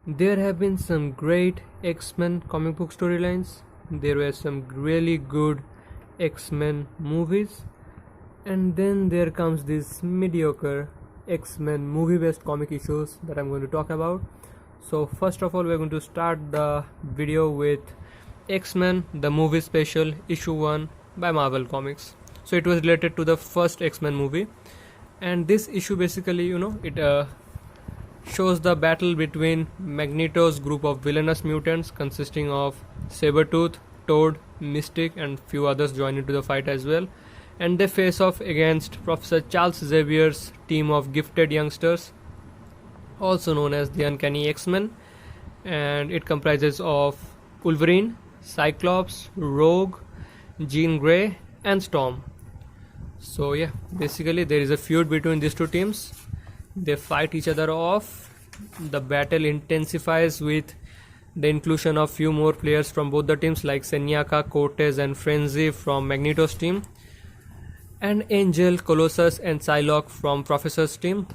There have been some great X-Men comic book storylines. There were some really good X-Men movies. And then there comes this mediocre X-Men movie-based comic issues that I'm going to talk about. So first of all, we're going to start the video with X-Men, the movie special, issue 1 by Marvel Comics. So it was related to the first X-Men movie. And this issue basically, it shows the battle between Magneto's group of villainous mutants consisting of Sabretooth, Toad, Mystic and few others join into the fight as well, and they face off against Professor Charles Xavier's team of gifted youngsters, also known as the Uncanny X-Men, and it comprises of Wolverine, Cyclops, Rogue, Jean Grey and Storm. So yeah, basically there is a feud between these two teams. They fight each other off. The battle intensifies with the inclusion of few more players from both the teams like Senyaka, Cortez and Frenzy from Magneto's team, and Angel, Colossus and Psylocke from Professor's team.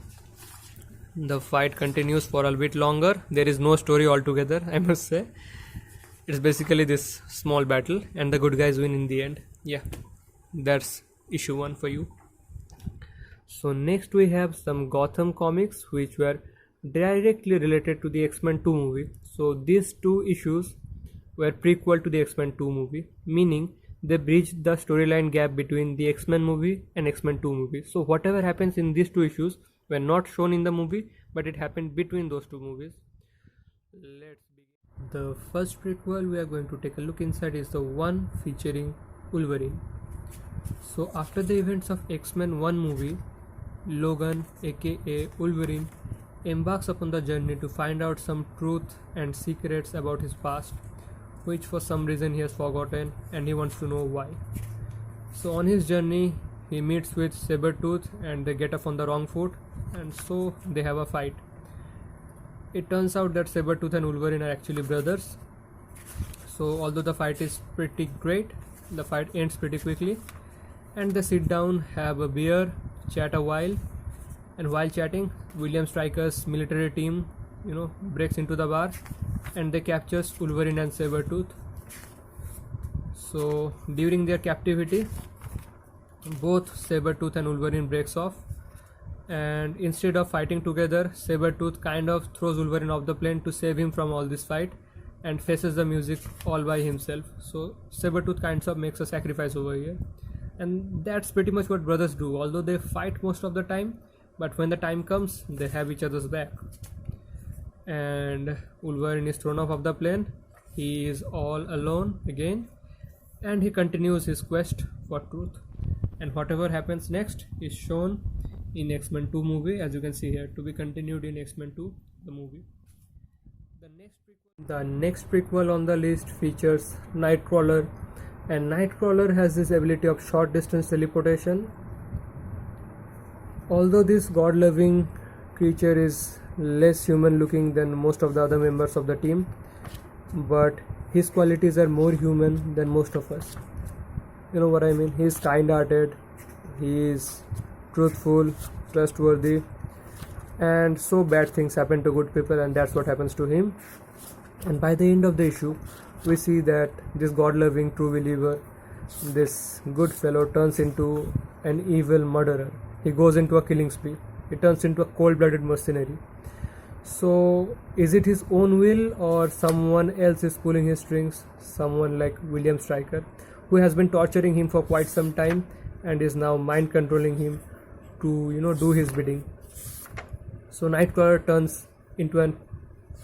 The fight continues for a bit longer. There is no story altogether, I must say. It's basically this small battle and the good guys win in the end. Yeah, that's issue 1 for you. So next we have some Gotham comics which were directly related to the X-Men 2 movie. So these two issues were prequel to the X-Men 2 movie, meaning they bridged the storyline gap between the X-Men movie and X-Men 2 movie. So whatever happens in these two issues were not shown in the movie, but it happened between those two movies. Let's begin. The first prequel we are going to take a look inside is the one featuring Wolverine. So after the events of X-Men 1 movie, Logan aka Wolverine embarks upon the journey to find out some truth and secrets about his past, which for some reason he has forgotten and he wants to know why. So on his journey he meets with Sabretooth and they get off on the wrong foot, and so they have a fight. It turns out that Sabretooth and Wolverine are actually brothers. So although the fight is pretty great, the fight ends pretty quickly and they sit down, have a beer, chat a while, and while chatting William Stryker's military team breaks into the bar and they captures Wolverine and Sabretooth. So during their captivity both Sabretooth and Wolverine breaks off, and instead of fighting together Sabretooth kind of throws Wolverine off the plane to save him from all this fight and faces the music all by himself. So Sabretooth kind of makes a sacrifice over here, and that's pretty much what brothers do. Although they fight most of the time, but when the time comes they have each other's back. And Wolverine is thrown off of the plane. He is all alone again and he continues his quest for truth, and whatever happens next is shown in X-Men 2 movie, as you can see here, to be continued in X-Men 2 the movie. The next prequel on the list features Nightcrawler, and Nightcrawler has this ability of short distance teleportation. Although this god-loving creature is less human looking than most of the other members of the team, but his qualities are more human than most of us. You know what I mean? He is kind-hearted, he is truthful, trustworthy, and so bad things happen to good people, and that's what happens to him. And by the end of the issue we see that this god-loving true believer, this good fellow, turns into an evil murderer. He goes into a killing spree. He turns into a cold-blooded mercenary. So is it his own will or someone else is pulling his strings? Someone like William Stryker, who has been torturing him for quite some time and is now mind controlling him to do his bidding. So Nightcrawler turns into an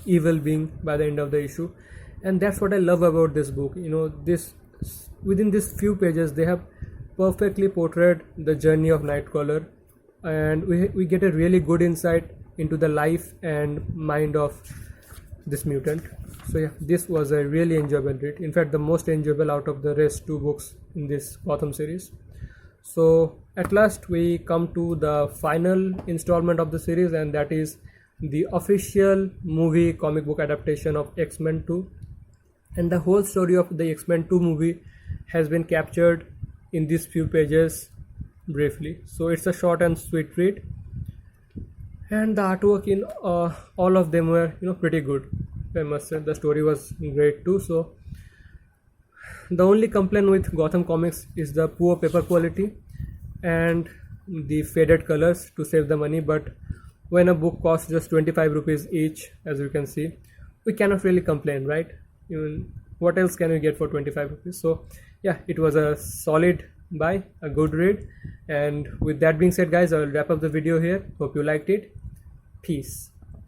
evil being by the end of the issue, and that's what I love about this book. This within these few pages they have perfectly portrayed the journey of Nightcrawler, and we get a really good insight into the life and mind of this mutant. So yeah, this was a really enjoyable read. In fact, the most enjoyable out of the rest two books in this Gotham series. So at last we come to the final installment of the series, and that is the official movie comic book adaptation of X-Men 2. And the whole story of the X-Men 2 movie has been captured in these few pages briefly. So it's a short and sweet read, and the artwork in all of them were pretty good. I must say the story was great too. So the only complaint with Gotham Comics is the poor paper quality and the faded colors to save the money. But when a book costs just 25 rupees each, as you can see, we cannot really complain, right? Even what else can we get for 25 rupees? So yeah, it was a solid buy, a good read. And with that being said, guys, I will wrap up the video here. Hope you liked it. Peace.